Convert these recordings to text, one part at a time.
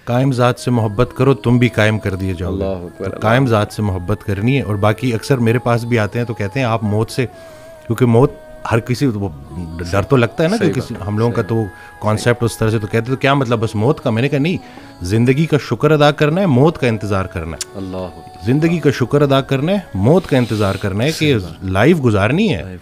कायम ज़ात से मोहब्बत करो तुम भी कायम कर दिए जाओगे। तो कायम ज़ात से मोहब्बत करनी है। और बाकी अक्सर मेरे पास भी आते हैं तो कहते हैं आप मौत से, क्योंकि मौत हर किसी डर तो लगता है ना कि किसी हम लोगों का तो कॉन्सेप्ट उस तरह से, तो कहते तो क्या मतलब बस मौत का। मैंने कहा नहीं, ज़िंदगी का शुक्र अदा करना है, मौत का इंतज़ार करना है। अल्लाह, ज़िंदगी का शुक्र अदा करना है, मौत का इंतज़ार करना है कि लाइफ गुजारनी है।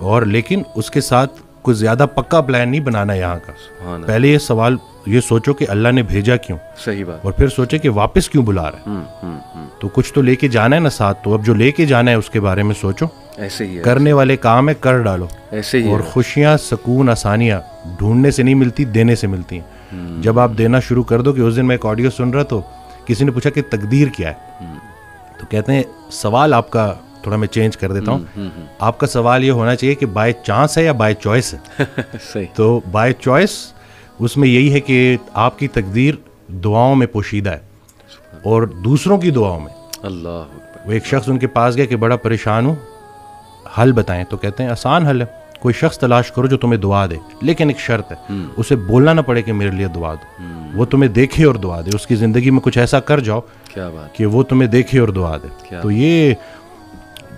और लेकिन उसके साथ कुछ ज़्यादा पक्का प्लान नहीं बनाना यहाँ का। पहले ये सवाल ये सोचो कि अल्लाह ने भेजा क्यों, सही बात, और फिर सोचे कि वापस क्यों बुला रहा है। तो कुछ तो लेके जाना है ना साथ, तो अब जो लेके जाना है उसके बारे में सोचो। ऐसे ही है, करने वाले काम है कर डालो। ऐसे ही और खुशियाँ, सुकून, आसानियाँ ढूंढने से नहीं मिलती, देने से मिलती हैं। जब आप देना शुरू कर दो। कि उस दिन मैं एक ऑडियो सुन रहा तो किसी ने पूछा कि तकदीर क्या है, तो कहते हैं सवाल आपका थोड़ा मैं चेंज कर देता हूँ। आपका सवाल ये होना चाहिए कि बाय चांस है या बाय चॉइस है। सही। तो बाय चॉइस उसमें यही है कि आपकी तकदीर दुआओं में पोशीदा है और दूसरों की दुआओं में। अल्लाह। वो एक शख्स उनके पास गया कि बड़ा परेशान हूँ, हल बताएं। तो कहते हैं आसान हल है, कोई शख्स तलाश करो जो तुम्हें दुआ दे, लेकिन एक शर्त है, उसे बोलना ना पड़े कि मेरे लिए दुआ दो। वो तुम्हें देखे और दुआ दे, उसकी ज़िंदगी में कुछ ऐसा कर जाओ क्या बात कि वो तुम्हें देखे और दुआ दे। तो ये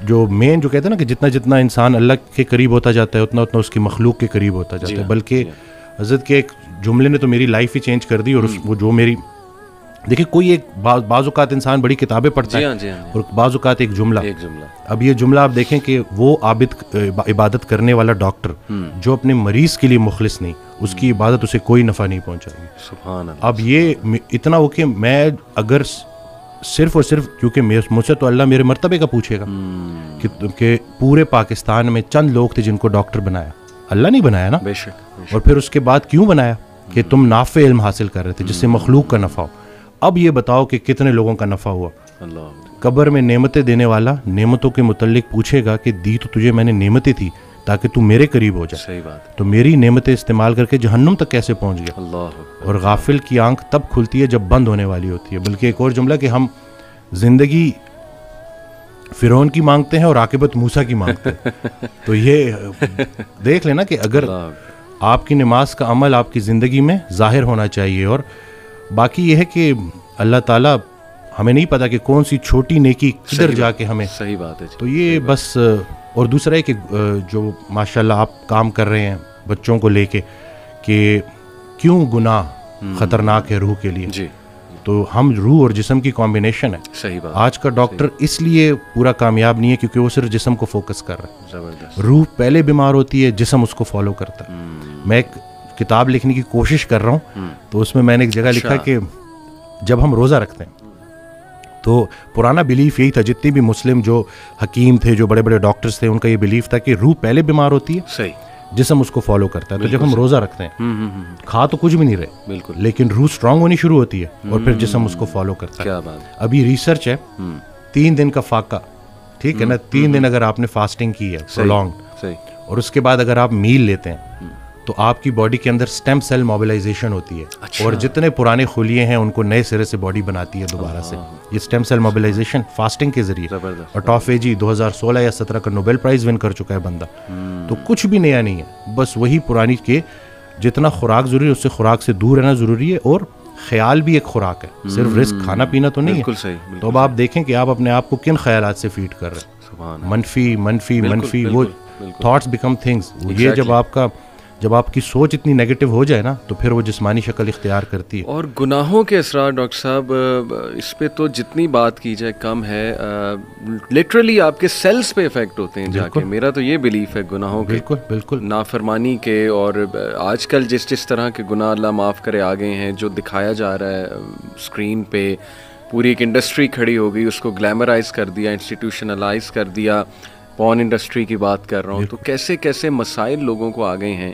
जो मेन जो कहते हैं ना कि जितना जितना इंसान अल्लाह के करीब होता जाता है उतना उतना उसकी मखलूक के करीब होता जाता है। बल्कि हज़रत के एक जुमले ने तो मेरी लाइफ ही चेंज कर दी। और वो जो मेरी देखिए, कोई एक बाज़-औक़ात इंसान बड़ी किताबें पढ़ता है और बाज़-औक़ात एक जुमला। अब ये जुमला आप देखें कि वो आबिद इबादत करने वाला डॉक्टर जो अपने मरीज़ के लिए मुखलिस नहीं, उसकी इबादत उसे कोई नफ़ा नहीं पहुँचाएगी। सुभान अल्लाह। अब ये इतना हो कि मैं अगर सिर्फ और सिर्फ, क्योंकि मुझसे तो अल्लाह मेरे मर्तबे का पूछेगा कि पूरे पाकिस्तान में चंद लोग थे जिनको डॉक्टर बनाया, अल्लाह नहीं बनाया ना। बेशक। और फिर उसके बाद क्यों बनाया कि तुम नाफे इल्म हासिल कर रहे थे जिससे मखलूक का नफ़ा हो। अब ये बताओ कि कितने लोगों का नफ़ा हुआ। कब्र में नेमतें देने वाला नेमतों के मुतल्लिक पूछेगा कि दी तो तुझे मैंने नेमतें थी ताकि तू मेरे करीब हो जाए। सही बात। तो मेरी नेमतें इस्तेमाल करके जहन्नुम तक कैसे पहुंच गया। अल्लाह। और गाफिल की आंख तब खुलती है जब बंद होने वाली होती है। बल्कि एक और जुमला कि हम जिंदगी फिरौन की मांगते हैं और आकिबत मूसा की मांगते हैं। तो ये देख लेना कि अगर आपकी नमाज का अमल आपकी ज़िंदगी में ज़ाहिर होना चाहिए। और बाकी ये है कि अल्लाह ताला, हमें नहीं पता कि कौन सी छोटी नेकी किधर जाके हमें। सही बात है। तो ये बस। और दूसरा है कि जो माशाल्लाह आप काम कर रहे हैं बच्चों को लेके कि क्यों गुनाह ख़तरनाक है रूह के लिए जी। तो हम रूह और जिस्म की कॉम्बिनेशन है। सही बात। आज का डॉक्टर इसलिए पूरा कामयाब नहीं है क्योंकि वो सिर्फ जिस्म को फोकस कर रहा है। ज़बरदस्त। रूह पहले बीमार होती है, जिस्म उसको फॉलो करता है। मैं एक किताब लिखने की कोशिश कर रहा हूँ तो उसमें मैंने एक जगह लिखा कि जब हम रोज़ा रखते हैं तो पुराना बिलीफ यही था, जितने भी मुस्लिम जो हकीम थे, जो बड़े बड़े डॉक्टर्स थे, उनका ये बिलीफ था कि रूह पहले बीमार होती है, सही, जिस्म उसको फॉलो करता है। तो जब हम रोज़ा रखते हैं खा तो कुछ भी नहीं रहे, बिल्कुल, लेकिन रूह स्ट्रांग होनी शुरू होती है और फिर जिस्म उसको फॉलो करता है। क्या बात। अभी रिसर्च है 3 दिन का फाका, ठीक है ना, 3 दिन अगर आपने फास्टिंग की है प्रोलॉन्ग, और उसके बाद अगर आप मील लेते हैं तो आपकी बॉडी के अंदर स्टेम सेल मोबिलाइजेशन होती है। अच्छा। और जितने पुराने खुलिए हैं उनको नए सिरे से बॉडी बनाती है दोबारा से। ये स्टेम सेल मोबिलाइजेशन फास्टिंग के जरिए। और टॉफेजी 2016 या 17 का नोबेल प्राइज विन कर चुका है बंदा। तो कुछ भी नया नहीं है, बस वही पुरानी के जितना खुराक जरूरी है उससे खुराक से दूर रहना जरूरी है। और ख्याल भी एक खुराक है, सिर्फ रिस्क खाना पीना तो नहीं है। तो अब आप देखें कि आप अपने आप को किन ख्यालात से फीड कर रहे हैं। मनफी मनफी मनफी, वो थॉट्स बिकम थिंग्स। ये जब आपकी सोच इतनी नेगेटिव हो जाए ना तो फिर वो जिस्मानी शक्ल इख्तियार करती है। और गुनाहों के असरार डॉक्टर साहब, इस पे तो जितनी बात की जाए कम है। लिटरली आपके सेल्स पे इफेक्ट होते हैं जाके। मेरा तो ये बिलीफ है गुनाहों के, बिल्कुल बिल्कुल, नाफरमानी के। और आजकल जिस तरह के गुनाह अल्लाह माफ़ करे आ गए हैं, जो दिखाया जा रहा है स्क्रीन पे, पूरी एक इंडस्ट्री खड़ी हो गई, उसको ग्लैमराइज कर दिया, इंस्टीट्यूशनलाइज कर दिया। पॉर्न इंडस्ट्री की बात कर रहा हूँ, तो कैसे कैसे मसाइल लोगों को आ गए हैं।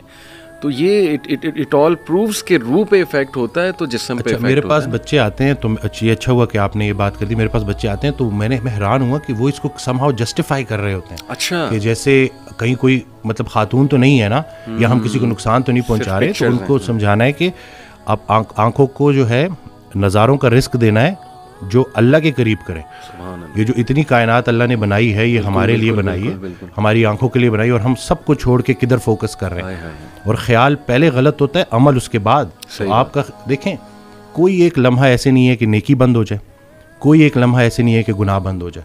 तो ये इट ऑल प्रूव्स के रूह पे इफेक्ट होता है तो जिस्म पे इफेक्ट। मेरे पास बच्चे आते हैं तो अच्छा हुआ कि आपने ये बात कर दी। मेरे पास बच्चे आते हैं तो मैं हैरान हुआ कि वो इसको समहाउ जस्टिफाई कर रहे होते हैं। अच्छा। कि जैसे कहीं कोई मतलब खातून तो नहीं है ना, या हम किसी को नुकसान तो नहीं पहुंचा रहे, तो उनको समझाना है कि आप आंखों को जो है नज़ारों का रिस्क देना है जो अल्लाह के करीब करें। ये जो इतनी कायनात अल्लाह ने बनाई है, ये हमारे लिए बनाई है, हमारी आंखों के लिए बनाई, और हम सबको छोड़ के किधर फोकस कर रहे हैं। और ख्याल पहले गलत होता है, अमल उसके बाद। तो आपका देखें कोई एक लम्हा ऐसे नहीं है कि नेकी बंद हो जाए, कोई एक लम्हा ऐसे नहीं है कि गुनाह बंद हो जाए।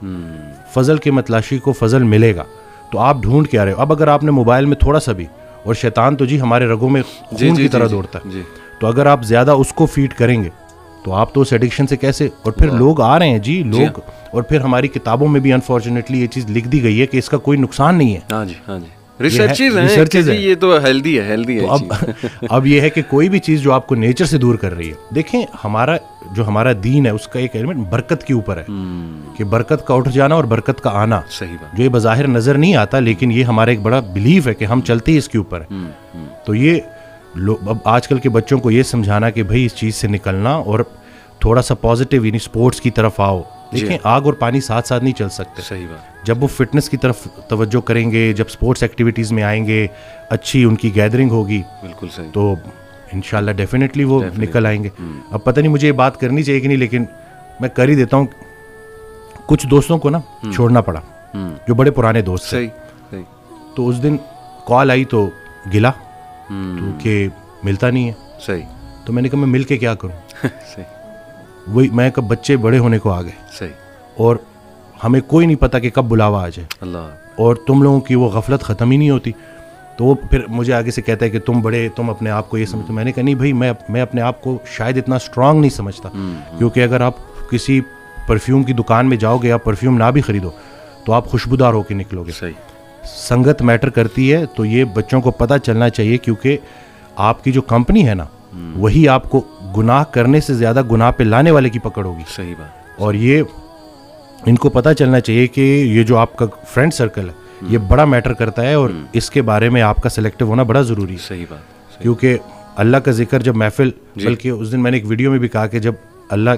फजल के मतलाशी को फजल मिलेगा, तो आप ढूंढ के आ रहे हो। अब अगर आपने मोबाइल में थोड़ा सा भी, और शैतान तो जी हमारे रगों में खून की तरह दौड़ता है, तो अगर आप ज़्यादा उसको फीड करेंगे तो आप तो उस एडिक्शन से कैसे, और फिर लोग आ रहे हैं जी लोग, और फिर हमारी किताबों में भी अनफॉर्चुनेटली ये चीज़ लिख दी गई है कि इसका कोई नुकसान नहीं है। हाँ जी, हाँ जी, रिसर्चेज हैं, ये तो हेल्दी है। तो अब ये है कि कोई भी चीज़ जो आपको नेचर से दूर कर रही है, देखें हमारा दीन है उसका एक एलिमेंट बरकत के ऊपर है, कि बरकत का उठ जाना और बरकत का आना। सही बात। जो ये बज़ाहिर नज़र नहीं आता, लेकिन ये हमारा एक बड़ा बिलीव है कि हम चलते ही इसके ऊपर है। तो ये अब आजकल के बच्चों को ये समझाना कि भाई इस चीज़ से निकलना और थोड़ा सा पॉजिटिव यानी स्पोर्ट्स की तरफ आओ। देखें आग और पानी साथ साथ नहीं चल सकते। सही बात। जब वो फिटनेस की तरफ तवज्जो करेंगे, जब स्पोर्ट्स एक्टिविटीज़ में आएंगे, अच्छी उनकी गैदरिंग होगी, बिल्कुल सही, तो इंशाल्लाह डेफिनेटली वो निकल आएंगे। अब पता नहीं मुझे ये बात करनी चाहिए कि नहीं, लेकिन मैं कर ही देता हूँ। कुछ दोस्तों को ना छोड़ना पड़ा, जो बड़े पुराने दोस्त थे। तो उस दिन कॉल आई तो गिला, तो कि मिलता नहीं है। सही। तो मैंने कहा मैं मिल के क्या करूँ। सही। वही मैं कब बच्चे बड़े होने को आ गए। सही। और हमें कोई नहीं पता कि कब बुलावा आ जाए, अल्लाह। और तुम लोगों की वो गफलत ख़त्म ही नहीं होती। तो वो फिर मुझे आगे से कहता है कि तुम बड़े, तुम अपने आप को ये समझते। मैंने कहा नहीं भाई, मैं अपने आप को शायद इतना स्ट्रांग नहीं समझता, क्योंकि अगर आप किसी परफ्यूम की दुकान में जाओगे, आप परफ्यूम ना भी खरीदो तो आप खुशबूदार होकर निकलोगे। सही। संगत मैटर करती है, तो ये बच्चों को पता चलना चाहिए, क्योंकि आपकी जो कंपनी है ना, वही आपको गुनाह करने से ज़्यादा गुनाह पे लाने वाले की पकड़ होगी। सही बात। और ये इनको पता चलना चाहिए कि ये जो आपका फ्रेंड सर्कल है ये बड़ा मैटर करता है, और इसके बारे में आपका सिलेक्टिव होना बड़ा ज़रूरी है। सही बात। क्योंकि अल्लाह का जिक्र जब महफिल, बल्कि उस दिन मैंने एक वीडियो में भी कहा कि जब अल्लाह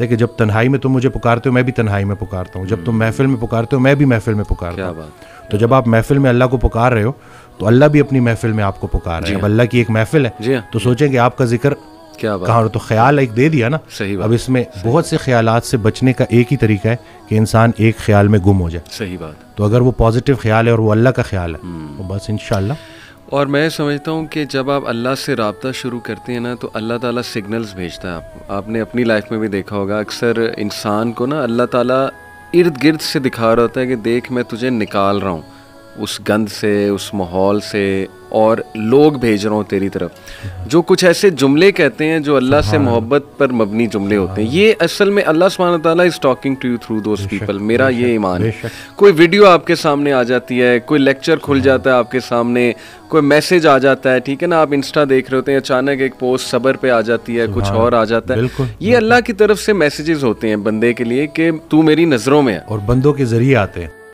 कि जब तन्हाई में तुम मुझे पुकारते हो, मैं भी तन्हाई में पुकारता हूँ। जब तुम महफिल में पुकारते हो, मैं भी महफिल में पुकारता हूँ। तो जब आप महफिल में अल्लाह को पुकार रहे हो, तो अल्लाह भी अपनी महफिल में आपको पुकार रहे हैं। अब अल्लाह की एक महफिल है, तो सोचें कि आपका जिक्र कहाँ, तो ख्याल एक दे दिया ना। अब इसमें बहुत से ख्यालात से बचने का एक ही तरीका है कि इंसान एक ख्याल में गुम हो जाए। सही बात। तो अगर वो पॉजिटिव ख्याल है और वो अल्लाह का ख्याल है, तो बस इंशाअल्लाह। और मैं समझता हूँ कि जब आप अल्लाह से राब्ता शुरू करते हैं ना, तो अल्लाह ताला सिग्नल्स भेजता है। आपने अपनी लाइफ में भी देखा होगा, अक्सर इंसान को ना अल्लाह ताला इर्द गिर्द से दिखा रहा होता है कि देख मैं तुझे निकाल रहा हूँ उस गंद से, उस माहौल से, और लोग भेज रहा हूँ तेरी तरफ, जो कुछ ऐसे जुमले कहते हैं जो अल्लाह से मोहब्बत पर मबनी जुमले होते हैं। ये असल में अल्लाह सुब्हानहू व तआला is talking to you through those people. मेरा ये ईमान है। कोई वीडियो आपके सामने आ जाती है, कोई लेक्चर खुल जाता है आपके सामने, कोई मैसेज आ जाता है, ठीक है ना, आप इंस्टा देख रहे होते हैं, अचानक एक पोस्ट सबर पे आ जाती है, कुछ और आ जाता है। ये अल्लाह की तरफ से मैसेजेस होते हैं बंदे के लिए कि तू मेरी नज़रों में है, और बंदों के जरिए आते हैं।